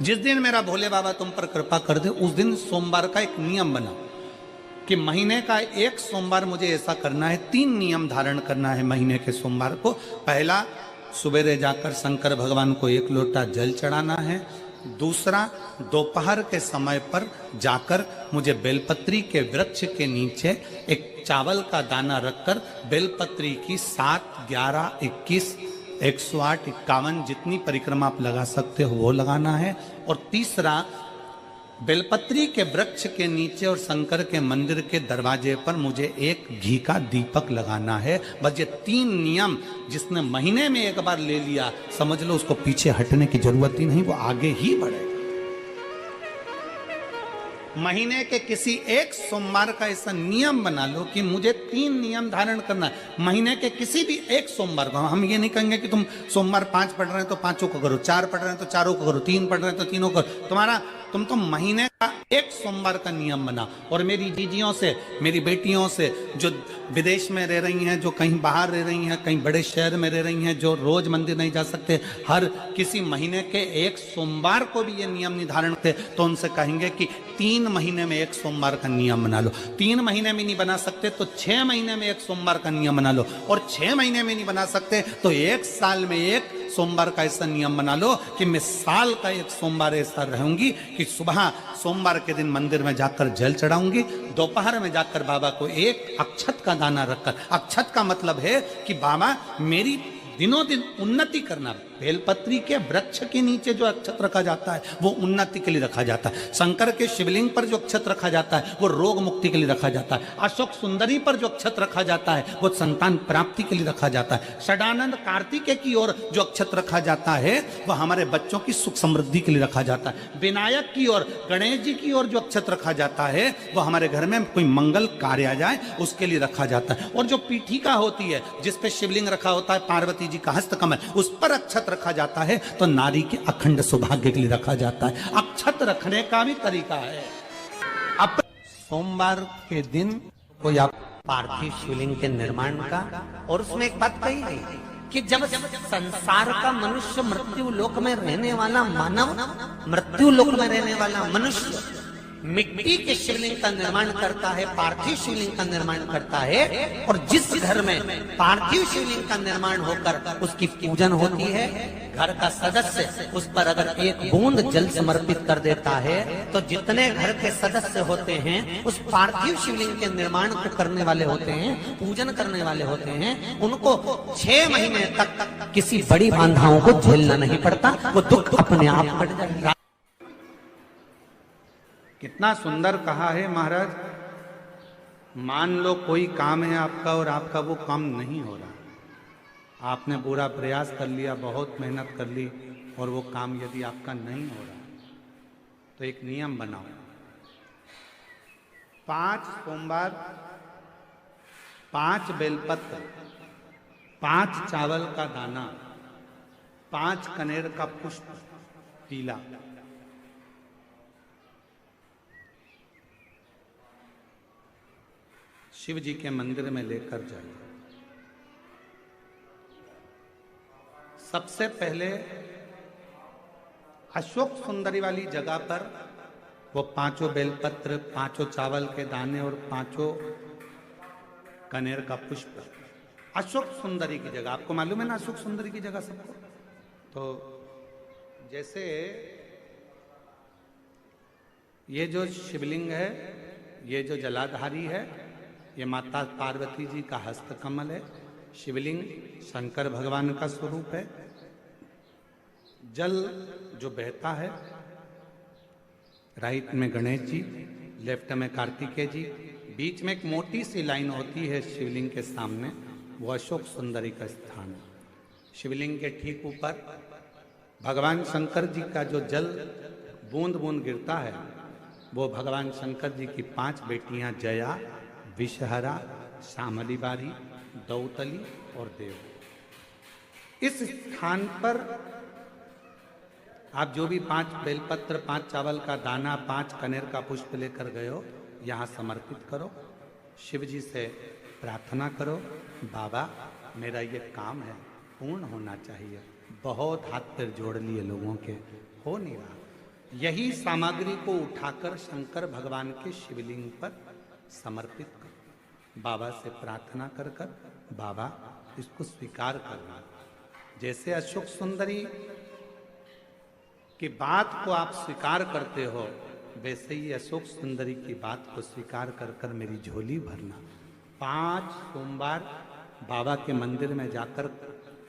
जिस दिन मेरा भोले बाबा तुम पर कृपा कर दे, उस दिन सोमवार का एक नियम बना कि महीने का एक सोमवार मुझे ऐसा करना है, 3 नियम धारण करना है महीने के सोमवार को। पहला, सवेरे जाकर शंकर भगवान को 1 लोटा जल चढ़ाना है। दूसरा, दोपहर के समय पर जाकर मुझे बेलपत्री के वृक्ष के नीचे एक चावल का दाना रखकर बेलपत्री की 7, 11, 21, 108, 51 जितनी परिक्रमा आप लगा सकते हो वो लगाना है। और तीसरा, बेलपत्री के वृक्ष के नीचे और शंकर के मंदिर के दरवाजे पर मुझे एक घी का दीपक लगाना है। बस ये 3 नियम जिसने महीने में एक बार ले लिया, समझ लो उसको पीछे हटने की जरूरत ही नहीं, वो आगे ही बढ़ेगा। महीने के किसी एक सोमवार का ऐसा नियम बना लो कि मुझे 3 नियम धारण करना है महीने के किसी भी एक सोमवार को। हम ये नहीं कहेंगे कि तुम सोमवार 5 पढ़ रहे हैं तो 5 को करो, 4 पढ़ रहे हैं तो 4 को करो, 3 पढ़ रहे हैं तो 3 को करो। तुम तो महीने का एक सोमवार का नियम बना। और मेरी दीदियों से, मेरी बेटियों से जो विदेश में रह रही हैं, जो कहीं बाहर रह रही हैं, कहीं बड़े शहर में रह रही हैं, जो रोज मंदिर नहीं जा सकते, हर किसी महीने के एक सोमवार को भी ये नियम निर्धारण थे, तो उनसे कहेंगे कि 3 महीने में एक सोमवार का नियम बना लो। 3 महीने में नहीं बना सकते तो 6 महीने में एक सोमवार का नियम बना लो। और 6 महीने में नहीं बना सकते तो 1 साल में एक सोमवार का ऐसा नियम बना लो कि मैं साल का एक सोमवार ऐसा रहूंगी कि सुबह सोमवार के दिन मंदिर में जाकर जल चढ़ाऊंगी, दोपहर में जाकर बाबा को एक अक्षत का दाना रखकर, अक्षत का मतलब है कि बाबा मेरी दिनों दिन उन्नति करना। बेलपत्री के वृक्ष के नीचे जो अक्षत रखा जाता है वो उन्नति के लिए रखा जाता है। शंकर के शिवलिंग पर जो अक्षत रखा जाता है वो रोग मुक्ति के लिए रखा जाता है। अशोक सुंदरी पर जो अक्षत रखा जाता है वो संतान प्राप्ति के लिए रखा जाता है। षडानंद कार्तिकेय की ओर जो अक्षत रखा जाता है वह हमारे बच्चों की सुख समृद्धि के लिए रखा जाता है। विनायक की ओर, गणेश जी की ओर जो अक्षत रखा जाता है वो हमारे घर में कोई मंगल कार्य आ जाए उसके लिए रखा जाता है। और जो पीठिका होती है जिसपे शिवलिंग रखा होता है, पार्वती जी का हस्तकमल, उस पर अक्षत रखा जाता है तो नारी के अखंड सौभाग्य के लिए रखा जाता है। अक्षत रखने का भी तरीका है। अब सोमवार के दिन कोई आप पार्थिव शिवलिंग के निर्माण का, और उसमें एक बात कही गई कि जब संसार का मनुष्य, मृत्यु लोक में रहने वाला मानव, मृत्यु लोक में रहने वाला मनुष्य मिट्टी के शिवलिंग का निर्माण करता है, पार्थिव शिवलिंग का निर्माण करता है, और जिस घर में पार्थिव शिवलिंग का निर्माण होकर उसकी पूजन होती है, घर का सदस्य उस पर अगर एक बूंद जल समर्पित कर देता है तो जितने घर के सदस्य होते हैं उस पार्थिव शिवलिंग के निर्माण को करने वाले होते हैं, पूजन करने वाले होते हैं, उनको 6 महीने तक किसी बड़ी बाधाओं को झेलना नहीं पड़ता, वो दुख अपने आप हट जाएगा। कितना सुंदर कहा है महाराज। मान लो कोई काम है आपका और आपका वो काम नहीं हो रहा, आपने पूरा प्रयास कर लिया, बहुत मेहनत कर ली, और वो काम यदि आपका नहीं हो रहा तो एक नियम बनाओ। 5 सोमवार, 5 बेलपत्र, 5 चावल का दाना, 5 कनेर का पुष्प पीला, शिव जी के मंदिर में लेकर जाइए। सबसे पहले अशोक सुंदरी वाली जगह पर वो 5 बेलपत्र, 5 चावल के दाने और 5 कनेर का पुष्प, अशोक सुंदरी की जगह, आपको मालूम है ना अशोक सुंदरी की जगह सबको। तो जैसे ये जो शिवलिंग है, ये जो जलाधारी है, ये माता पार्वती जी का हस्तकमल है। शिवलिंग शंकर भगवान का स्वरूप है। जल जो बहता है, राइट में गणेश जी, लेफ्ट में कार्तिकेय जी, बीच में एक मोटी सी लाइन होती है शिवलिंग के सामने, वो अशोक सुंदरी का स्थान है। शिवलिंग के ठीक ऊपर भगवान शंकर जी का जो जल बूंद बूंद गिरता है वो भगवान शंकर जी की 5 बेटियां जया, विषहरा, श्यामली बारी, दौतली और देव। इस स्थान पर आप जो भी 5 बेलपत्र, 5 चावल का दाना, 5 कनेर का पुष्प लेकर गए हो, यहाँ समर्पित करो। शिव जी से प्रार्थना करो, बाबा मेरा ये काम है पूर्ण होना चाहिए। बहुत हाथ पैर जोड़ लिए लोगों के, हो नहीं रहा। यही सामग्री को उठाकर शंकर भगवान के शिवलिंग पर समर्पित करो। बाबा से प्रार्थना कर कर बाबा इसको स्वीकार करना। जैसे अशोक सुंदरी की बात को आप स्वीकार करते हो, वैसे ही अशोक सुंदरी की बात को स्वीकार कर कर मेरी झोली भरना। 5 सोमवार बाबा के मंदिर में जाकर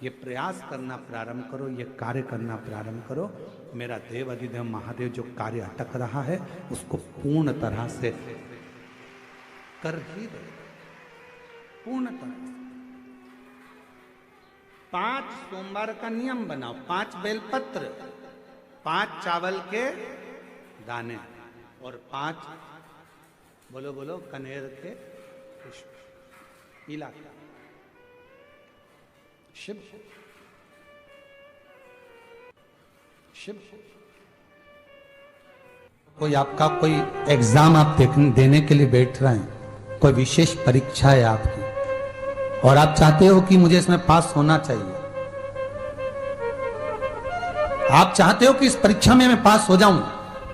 ये प्रयास करना प्रारंभ करो, ये कार्य करना प्रारंभ करो। मेरा देव अधिदेव महादेव जो कार्य अटक रहा है उसको पूर्ण तरह से कर ही दे, पूर्ण तरह से। 5 सोमवार का नियम बनाओ, 5 बेलपत्र, 5 चावल के दाने और 5 बोलो बोलो कनेर के पुष्प। इलाका शिव शिव। कोई आपका कोई एग्जाम आप देने के लिए बैठ रहे हैं, कोई विशेष परीक्षा है आपकी और आप चाहते हो कि मुझे इसमें पास होना चाहिए। आप चाहते हो कि इस परीक्षा में मैं पास हो जाऊं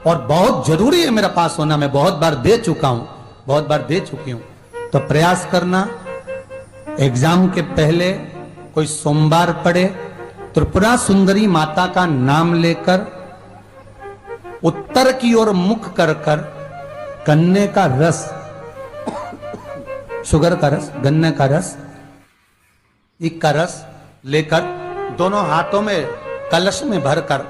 और बहुत जरूरी है मेरा पास होना, मैं बहुत बार दे चुका हूं, बहुत बार दे चुकी हूं। तो प्रयास करना, एग्जाम के पहले कोई सोमवार पड़े, त्रिपुरा सुंदरी माता का नाम लेकर उत्तर की ओर मुख कर कर गन्ने का रस, शुगर का रस, गन्ने का रस, एक का रस लेकर दोनों हाथों में कलश में भरकर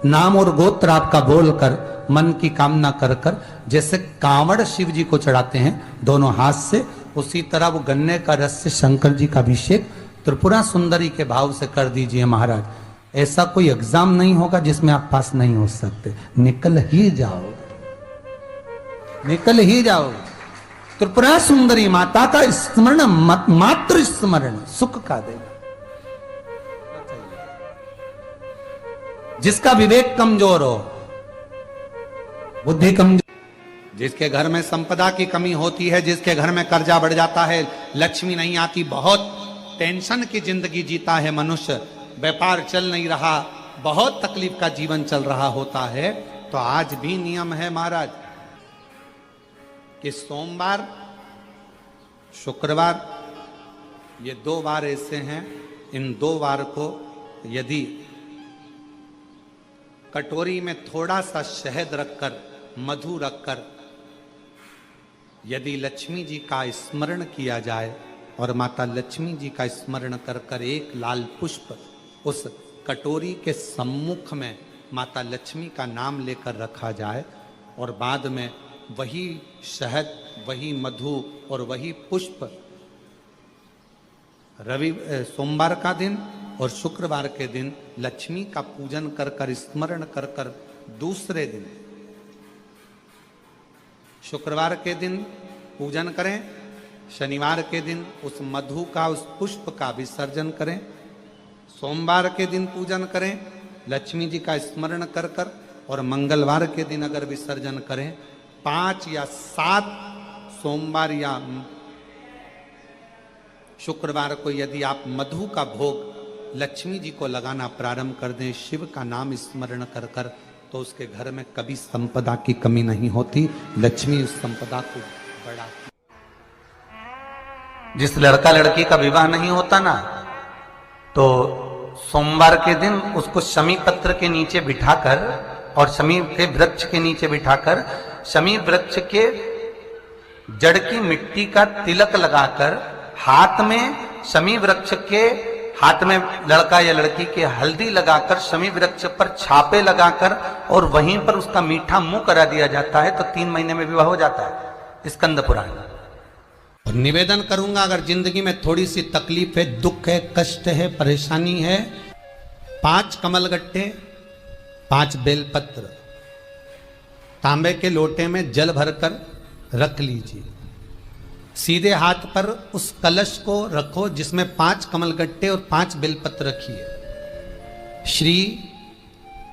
नाम और गोत्र आपका बोलकर मन की कामना कर कर, जैसे कांवड़ शिव जी को चढ़ाते हैं दोनों हाथ से, उसी तरह वो गन्ने का रस से शंकर जी का अभिषेक त्रिपुरा सुंदरी के भाव से कर दीजिए महाराज। ऐसा कोई एग्जाम नहीं होगा जिसमें आप पास नहीं हो सकते। निकल ही जाओ, निकल ही जाओ। त्रिपुरा सुंदरी माता का स्मरण, मात्र स्मरण सुख का देगा। जिसका विवेक कमजोर हो, बुद्धि कमजोर, जिसके घर में संपदा की कमी होती है, जिसके घर में कर्जा बढ़ जाता है, लक्ष्मी नहीं आती, बहुत टेंशन की जिंदगी जीता है मनुष्य, व्यापार चल नहीं रहा, बहुत तकलीफ का जीवन चल रहा होता है, तो आज भी नियम है महाराज कि सोमवार, शुक्रवार, ये 2 वार ऐसे हैं, इन 2 वार को यदि कटोरी में थोड़ा सा शहद रखकर, मधु रखकर यदि लक्ष्मी जी का स्मरण किया जाए और माता लक्ष्मी जी का स्मरण कर कर एक लाल पुष्प उस कटोरी के सम्मुख में माता लक्ष्मी का नाम लेकर रखा जाए और बाद में वही शहद, वही मधु और वही पुष्प सोमवार का दिन और शुक्रवार के दिन लक्ष्मी का पूजन कर कर, स्मरण कर कर, दूसरे दिन शुक्रवार के दिन पूजन करें, शनिवार के दिन उस मधु का, उस पुष्प का विसर्जन करें, सोमवार के दिन पूजन करें लक्ष्मी जी का स्मरण कर कर, और मंगलवार के दिन अगर विसर्जन करें, 5 या 7 सोमवार या शुक्रवार को यदि आप मधु का भोग लक्ष्मी जी को लगाना प्रारंभ कर दें, शिव का नाम स्मरण कर कर, तो उसके घर में कभी संपदा की कमी नहीं होती। लक्ष्मी उस संपदा को बढ़ा। जिस लड़का लड़की का विवाह नहीं होता ना, तो सोमवार के दिन उसको शमी पत्र के नीचे बिठाकर और शमी के वृक्ष के नीचे बिठाकर शमी वृक्ष के जड़ की मिट्टी का तिलक लगाकर, हाथ में शमी वृक्ष के, हाथ में लड़का या लड़की के हल्दी लगाकर, शमी वृक्ष पर छापे लगाकर और वहीं पर उसका मीठा मुंह करा दिया जाता है, तो 3 महीने में विवाह हो जाता है। स्कंद पुराण। और निवेदन करूंगा, अगर जिंदगी में थोड़ी सी तकलीफ है, दुख है, कष्ट है, परेशानी है, 5 कमलगट्टे, 5 बेलपत्र तांबे के लोटे में जल भरकर रख लीजिए। सीधे हाथ पर उस कलश को रखो जिसमें 5 कमलगट्टे और 5 बेलपत्र रखिए। श्री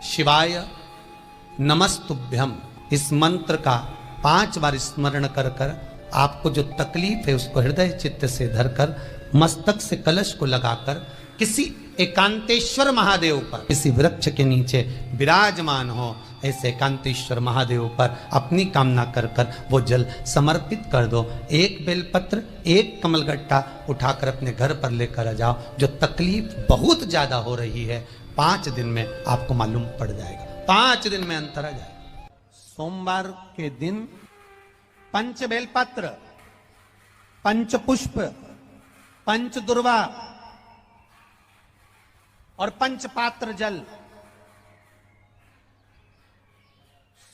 शिवाय नमस्तुभ्यम, इस मंत्र का 5 बार स्मरण कर कर आपको जो तकलीफ है उसको हृदय चित्त से धरकर, मस्तक से कलश को लगाकर किसी एकांतेश्वर महादेव पर किसी वृक्ष के नीचे विराजमान हो, ऐसे एकांतेश्वर महादेव पर अपनी कामना कर कर वो जल समर्पित कर दो। एक बेलपत्र, एक कमलगट्टा उठाकर अपने घर पर लेकर आ जाओ। जो तकलीफ बहुत ज्यादा हो रही है 5 दिन में आपको मालूम पड़ जाएगा, 5 दिन में अंतर आ जाएगा। सोमवार के दिन पंच बेलपत्र, पंच पुष्प, पंच दुर्वा और पंच पात्र जल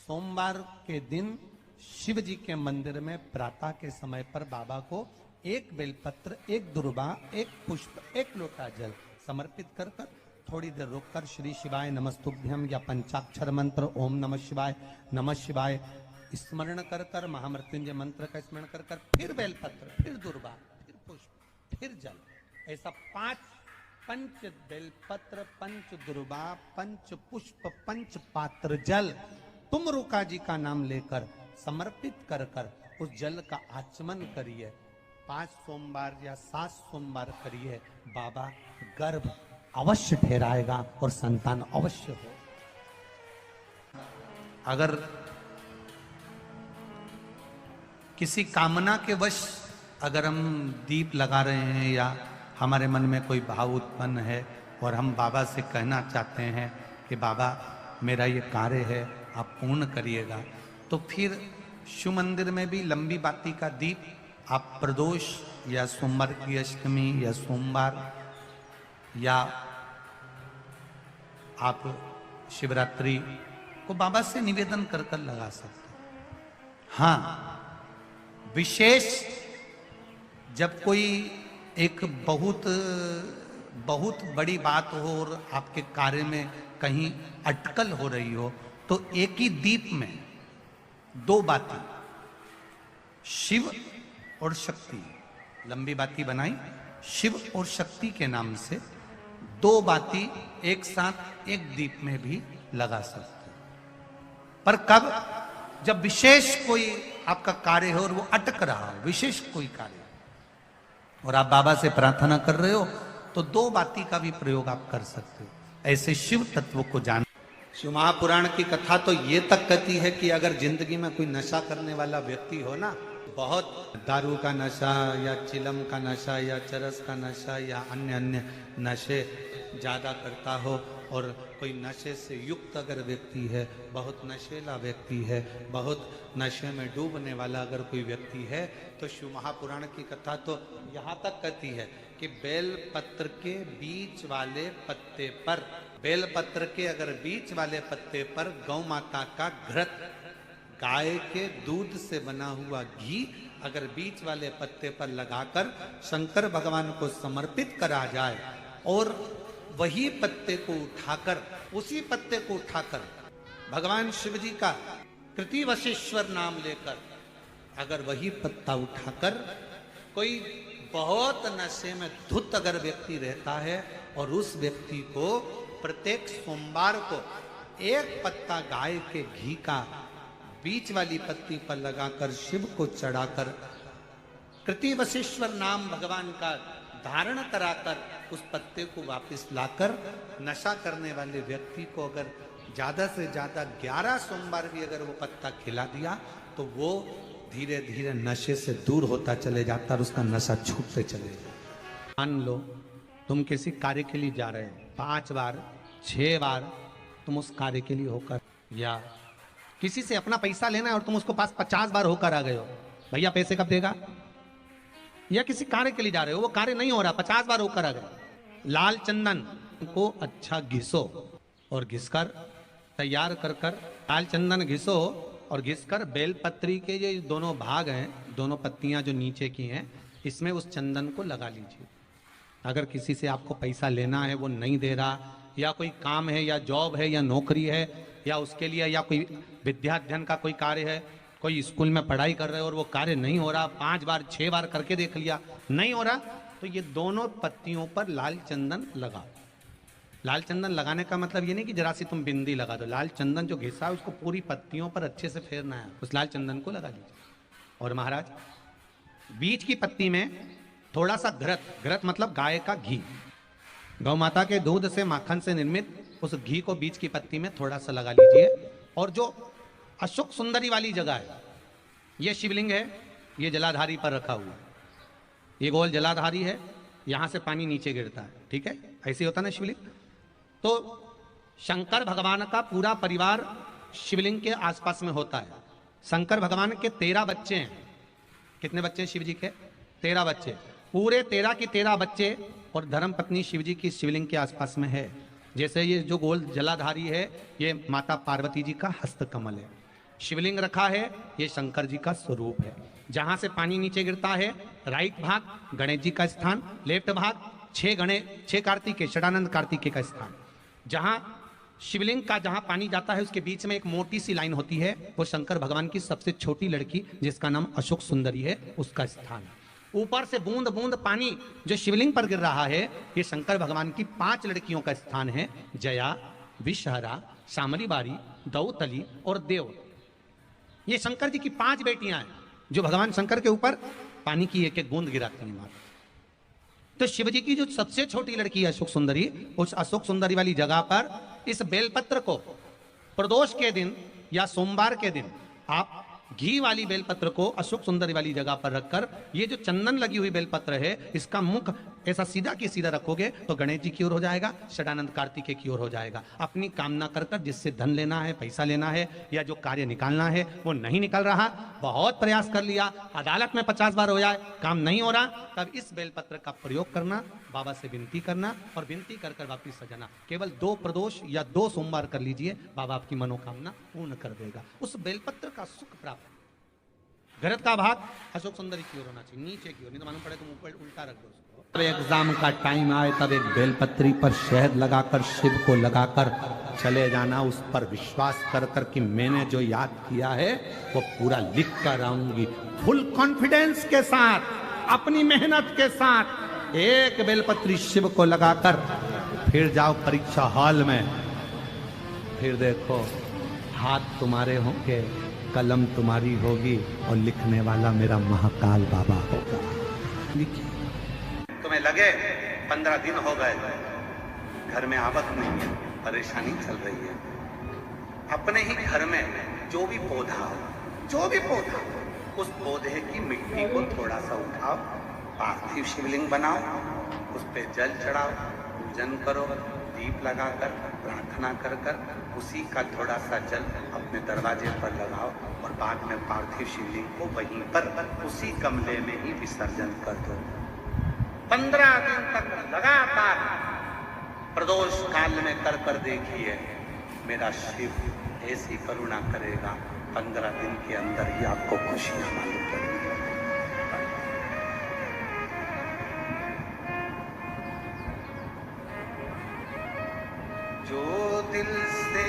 सोमवार के दिन शिव जी के मंदिर में प्रातः के समय पर बाबा को एक बेलपत्र, एक दुर्वा, एक पुष्प, एक लोटा जल समर्पित कर कर थोड़ी देर रुककर श्री शिवाय नमस्तुभ्यम या पंचाक्षर मंत्र ओम नमः शिवाय स्मरण कर कर महामृत्युंजय मंत्र का स्मरण कर कर फिर बेलपत्र, फिर दुर्वा, फिर पुष्प, फिर जल, ऐसा 5 पंच बेलपत्र, पंच दुर्वा, पंच पुष्प, पंच पात्र जल तुम रुका जी का नाम लेकर समर्पित कर कर उस जल का आचमन करिए। 5 सोमवार या 7 सोमवार करिए, बाबा गर्भ अवश्य ठहराएगा और संतान अवश्य हो। अगर किसी कामना के वश अगर हम दीप लगा रहे हैं या हमारे मन में कोई भाव उत्पन्न है और हम बाबा से कहना चाहते हैं कि बाबा मेरा ये कार्य है आप पूर्ण करिएगा, तो फिर शिव मंदिर में भी लंबी बाती का दीप आप प्रदोष या सोमवार की अष्टमी या सोमवार या आप शिवरात्रि को बाबा से निवेदन कर कर लगा सकते हैं। हाँ, विशेष जब कोई एक बहुत बड़ी बात हो और आपके कार्य में कहीं अटकल हो रही हो, तो एक ही दीप में 2 बाती शिव और शक्ति, लंबी बाती बनाई शिव और शक्ति के नाम से 2 बाती एक साथ एक दीप में भी लगा सकते हैं। पर कब? जब विशेष कोई आपका कार्य हो और वो अटक रहा हो, विशेष कोई कार्य, और आप बाबा से प्रार्थना कर रहे हो, तो 2 बाती का भी प्रयोग आप कर सकते हो। ऐसे शिव तत्व को जान। शिव महापुराण की कथा तो ये तक कहती है कि अगर जिंदगी में कोई नशा करने वाला व्यक्ति हो ना, बहुत दारू का नशा या चिलम का नशा या चरस का नशा या अन्य नशे ज्यादा करता हो, और कोई नशे से युक्त अगर व्यक्ति है, बहुत नशेला व्यक्ति है, बहुत नशे में डूबने वाला अगर कोई व्यक्ति है, तो शिव महापुराण की कथा तो यहाँ तक कहती है कि बेल पत्र के बीच वाले पत्ते पर, बेल पत्र के अगर बीच वाले पत्ते पर गौ माता का घृत, गाय के दूध से बना हुआ घी अगर बीच वाले पत्ते पर लगाकर शंकर भगवान को समर्पित करा जाए, और वही पत्ते को उठाकर, उसी पत्ते को उठाकर भगवान शिव जी का कृति वशिष्वर नाम लेकर अगर वही पत्ता उठाकर कोई बहुत नशे में धुत अगर व्यक्ति रहता है और उस व्यक्ति को प्रत्येक सोमवार को एक पत्ता गाय के घी का बीच वाली पत्ती पर लगाकर शिव को चढ़ाकर कृति वशिष्वर नाम भगवान का धारण कराकर उस पत्ते को वापस लाकर नशा करने वाले व्यक्ति को अगर ज्यादा से ज्यादा 11 सोमवार भी अगर वो पत्ता खिला दिया, तो वो धीरे धीरे नशे से दूर होता चले जाता और उसका नशा छूटते चले जाता। मान लो तुम किसी कार्य के लिए जा रहे हो, 5 बार 6 बार तुम उस कार्य के लिए होकर, या किसी से अपना पैसा लेना है और तुम उसको पास 50 बार होकर आ गए हो, भैया पैसे कब देगा, या किसी कार्य के लिए जा रहे हो, वो कार्य नहीं हो रहा, 50 बार होकर आ गए, लाल चंदन को अच्छा घिसो और घिसकर तैयार कर कर, लाल चंदन घिसो और घिसकर बेलपत्री के ये दोनों भाग हैं, दोनों पत्तियां जो नीचे की हैं, इसमें उस चंदन को लगा लीजिए। अगर किसी से आपको पैसा लेना है, वो नहीं दे रहा, या कोई काम है या जॉब है या नौकरी है या उसके लिए, या कोई विद्याध्ययन का कोई कार्य है, कोई स्कूल में पढ़ाई कर रहे हो और वो कार्य नहीं हो रहा, 5 बार 6 बार करके देख लिया नहीं हो रहा, तो ये दोनों पत्तियों पर लाल चंदन लगाओ। लाल चंदन लगाने का मतलब ये नहीं कि जरा सी तुम बिंदी लगा दो, लाल चंदन जो घिसा है उसको पूरी पत्तियों पर अच्छे से फेरना है, उस लाल चंदन को लगा लीजिए। और महाराज बीच की पत्ती में थोड़ा सा घृत, घृत मतलब गाय का घी, गौ माता के दूध से माखन से निर्मित उस घी को बीच की पत्ती में थोड़ा सा लगा लीजिए। और जो अशोक सुंदरी वाली जगह है, ये शिवलिंग है, ये जलाधारी पर रखा हुआ है। ये गोल जलाधारी है, यहां से पानी नीचे गिरता है, ठीक है, ऐसे होता ना शिवलिंग। तो शंकर भगवान का पूरा परिवार शिवलिंग के आसपास में होता है। शंकर भगवान के 13 बच्चे हैं। कितने बच्चे हैं शिव जी के? 13 बच्चे। पूरे 13 की 13 बच्चे और धर्म पत्नी शिव जी की शिवलिंग के आसपास में है। जैसे ये जो गोल जलाधारी है, ये माता पार्वती जी का हस्त कमल है। शिवलिंग रखा है, ये शंकर जी का स्वरूप है। जहां से पानी नीचे गिरता है, राइट भाग गणेश जी का स्थान, लेफ्ट भाग 6 कार्तिकेय, षडानंद कार्तिकेय का स्थान। जहां शिवलिंग का जहां पानी जाता है, उसके बीच में एक मोटी सी लाइन होती है, वो शंकर भगवान की सबसे छोटी लड़की जिसका नाम अशोक सुंदरी है, उसका स्थान है। ऊपर से बूंद बूंद पानी जो शिवलिंग पर गिर रहा है, ये शंकर भगवान की 5 लड़कियों का स्थान है, जया, विषहरा, शामली बारी, दौतली और देव। ये शंकर जी की 5 बेटियां हैं जो भगवान शंकर के ऊपर पानी की एक एक बूंद गिराती हैं। तो शिव जी की जो सबसे छोटी लड़की है अशोक सुंदरी, उस अशोक सुंदरी वाली जगह पर इस बेलपत्र को प्रदोष के दिन या सोमवार के दिन आप घी वाली बेलपत्र को अशोक सुंदरी वाली जगह पर रखकर, ये जो चंदन लगी हुई बेलपत्र है, इसका मुख ऐसा सीधा की सीधा रखोगे तो गणेश जी की ओर हो जाएगा, षडानंद कार्तिकेय की ओर हो जाएगा। अपनी कामना कर कर जिससे धन लेना है, पैसा लेना है या जो कार्य निकालना है वो नहीं निकल रहा, बहुत प्रयास कर लिया, अदालत में 50 बार हो जाए, काम नहीं हो रहा, तब इस बेलपत्र का प्रयोग करना, बाबा से विनती करना और विनती कर कर वापिस सजाना। केवल 2 प्रदोष या 2 सोमवार कर लीजिए, बाबा आपकी मनोकामना पूर्ण कर देगा। उस बेलपत्र का सुख प्राप्त। घरत का भाग अशोक सुंदरी की ओर होना चाहिए, नीचे की ओर, नहीं तो मालूम पड़े तो ऊपर उल्टा रख दो उसको। तब एग्जाम का टाइम आए तब एक बेलपत्री पर शहद लगाकर शिव को लगाकर चले जाना, उस पर विश्वास कर कर कि मैंने जो याद किया है वो पूरा लिख कर आऊंगी। फुल कॉन्फिडेंस के साथ, अपनी मेहनत के साथ एक बेलपत्री शिव को लगाकर फिर जाओ परीक्षा हॉल में, फिर देखो हाथ तुम्हारे होंगे, कलम तुम्हारी होगी और लिखने वाला मेरा महाकाल बाबा होगा। लिखिए। तुम्हें लगे 15 दिन हो गए, घर में आवक नहीं है, परेशानी चल रही है, अपने ही घर में जो भी पौधा हो, उस पौधे की मिट्टी को थोड़ा सा उठाओ, पार्थिव शिवलिंग बनाओ, उस पे जल चढ़ाओ, पूजन करो, दीप लगाकर प्रार्थना कर कर उसी का थोड़ा सा जल अपने दरवाजे पर लगाओ और बाद में पार्थिव शिवलिंग को वहीं पर उसी गमले में ही विसर्जन कर दो। 15 दिन तक लगातार प्रदोष काल में कर कर देखिए, मेरा शिव ऐसी करुणा करेगा, 15 दिन के अंदर ही आपको खुशियां मालूम पड़ेगी। जो दिल से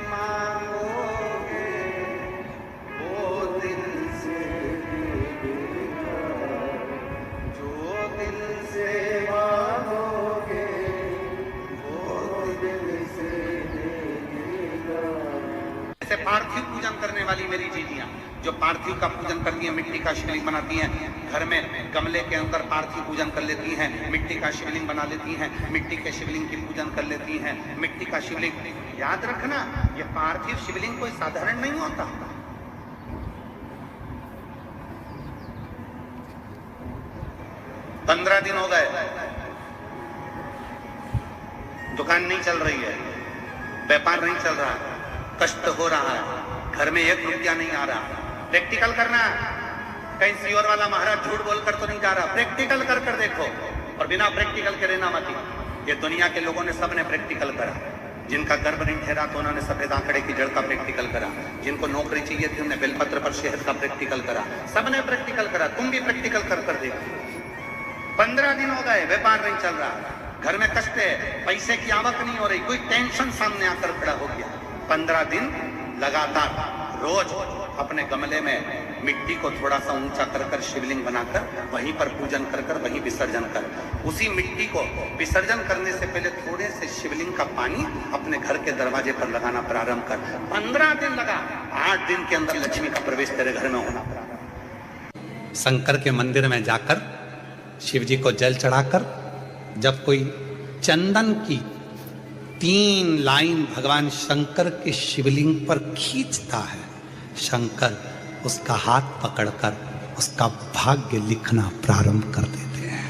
मांगोगे वो दिल से देगा, जो दिल से मांगोगे वो दिल से देगा। ऐसे पार्थिव पूजन करने वाली मेरी दीदियां जो पार्थिव का पूजन करती हैं, मिट्टी का शिवलिंग बनाती हैं, घर में गमले के अंदर पार्थिव पूजन कर लेती हैं, मिट्टी का शिवलिंग बना लेती हैं, मिट्टी के शिवलिंग की पूजन कर लेती हैं, मिट्टी का शिवलिंग। याद रखना, ये पार्थिव शिवलिंग कोई साधारण नहीं होता। पंद्रह दिन हो गए, दुकान नहीं चल रही है, व्यापार नहीं चल रहा, कष्ट हो रहा है, घर में 1 रुपया नहीं आ रहा। प्रैक्टिकल करना, कहीं सियोर वाला महाराज झूठ बोलकर तो नहीं जा रहा, प्रैक्टिकल कर कर देखो। और बिना प्रैक्टिकल के रहना मत। ये दुनिया के लोगों ने सबने प्रैक्टिकल करा, जिनका गर्भ नहीं ठहरा तो उन्होंने सफेद आंकड़े की जड़ का प्रैक्टिकल करा, जिनको नौकरी चाहिए थी उन्होंने बेलपत्र पर शहद का प्रैक्टिकल करा, सबने प्रैक्टिकल करा, तुम भी प्रैक्टिकल कर कर देखो। 15 दिन हो गए, व्यापार नहीं चल रहा, घर में कष्ट है, पैसे की आवक नहीं हो रही, कोई टेंशन सामने आकर खड़ा हो गया। 15 दिन लगातार रोज अपने गमले में मिट्टी को थोड़ा सा ऊंचा कर कर शिवलिंग बनाकर वहीं पर पूजन कर कर वहीं विसर्जन कर। उसी मिट्टी को विसर्जन करने से पहले थोड़े से शिवलिंग का पानी अपने घर के दरवाजे पर लगाना प्रारंभ कर। 15 दिन लगा, 8 दिन के अंदर लक्ष्मी का प्रवेश तेरे घर में होना प्रारंभ। शंकर के मंदिर में जाकर शिव जी को जल चढ़ाकर जब कोई चंदन की 3 लाइन भगवान शंकर के शिवलिंग पर खींचता है, शंकर उसका हाथ पकड़कर उसका भाग्य लिखना प्रारंभ कर देते हैं।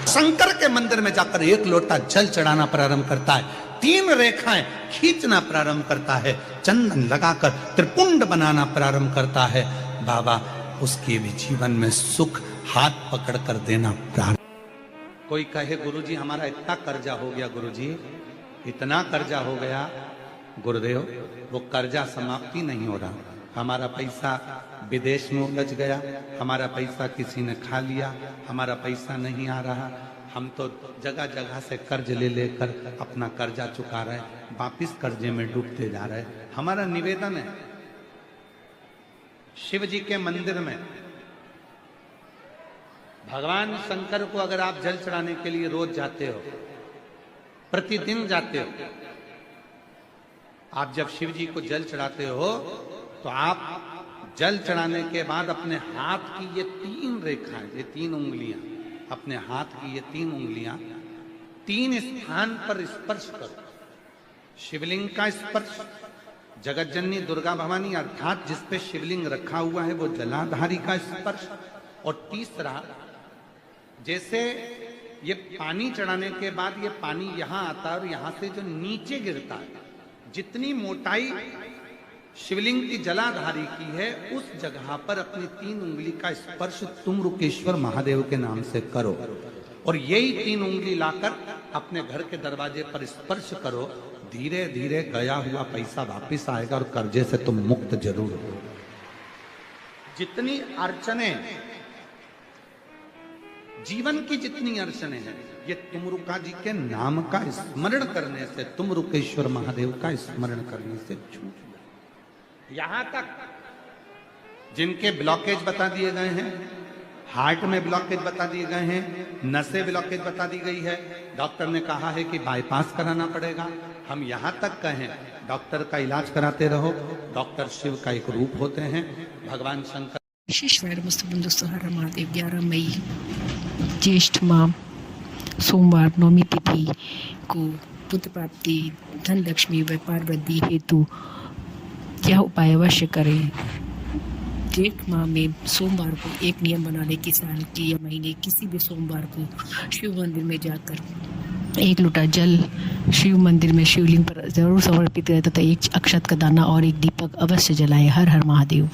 शंकर के मंदिर में जाकर 1 लोटा जल चढ़ाना प्रारंभ करता है, 3 रेखाएं खींचना प्रारंभ करता है, चंदन लगाकर त्रिपुंड बनाना प्रारंभ करता है। बाबा उसके भी जीवन में सुख हाथ पकड़कर देना प्रारंभ। कोई कहे गुरुजी हमारा इतना कर्जा हो गया, गुरुजी इतना कर्जा हो गया, गुरुदेव वो कर्जा समाप्ति नहीं हो रहा, हमारा पैसा विदेश में उलझ गया, हमारा पैसा किसी ने खा लिया, हमारा पैसा नहीं आ रहा, हम तो जगह जगह से कर्ज ले लेकर अपना कर्जा चुका रहे, वापिस कर्जे में डूबते जा रहे। हमारा निवेदन है शिव जी के मंदिर में भगवान शंकर को अगर आप जल चढ़ाने के लिए रोज जाते हो, प्रतिदिन जाते हो, आप जब शिव जी को जल चढ़ाते हो तो आप जल चढ़ाने के बाद अपने हाथ की ये 3 रेखाएं, ये 3 उंगलियां, अपने हाथ की ये 3 उंगलियां 3 स्थान पर स्पर्श करो। शिवलिंग का स्पर्श, जगत जननी दुर्गा भवानी अर्थात जिस पे शिवलिंग रखा हुआ है वो जलाधारी का स्पर्श, और तीसरा जैसे ये पानी चढ़ाने के बाद ये पानी यहां आता है और यहां से जो नीचे गिरता है, जितनी मोटाई शिवलिंग की जलाधारी की है उस जगह पर अपनी 3 उंगली का स्पर्श तुम रुकेश्वर महादेव के नाम से करो, और यही 3 उंगली लाकर अपने घर के दरवाजे पर स्पर्श करो। धीरे धीरे गया हुआ पैसा वापिस आएगा और कर्जे से तुम मुक्त जरूर हो। जितनी अड़चने, जीवन की जितनी अड़चने हैं, ये तुमरुका जी के नाम का स्मरण करने से, तुम रुकेश्वर महादेव का स्मरण करने से छूट जाए। यहां तक जिनके ब्लॉकेज बता दिए गए हैं, हार्ट में ब्लॉकेज बता दिए गए हैं, नसें ब्लॉकेज बता दी गई है, डॉक्टर ने कहा है कि बाईपास कराना पड़ेगा, हम यहां तक कहें डॉक्टर का इलाज कराते रहो। डॉक्टर शिव का एक रूप होते हैं, भगवान शंकर। विशेष मस्त बंधु हर महादेव 11 मई ज्येष्ठ माह सोमवार नवमी तिथि को पुत्र प्राप्ति, धन लक्ष्मी, व्यापार वृद्धि हेतु क्या उपाय अवश्य करें। ज्येष्ठ माह में सोमवार को एक नियम बना ले कि साल के या महीने किसी भी सोमवार को शिव मंदिर में जाकर 1 लोटा जल शिव मंदिर में शिवलिंग पर जरूर समर्पित करें तथा 1 अक्षत का दाना और 1 दीपक अवश्य जलाएं। हर हर महादेव।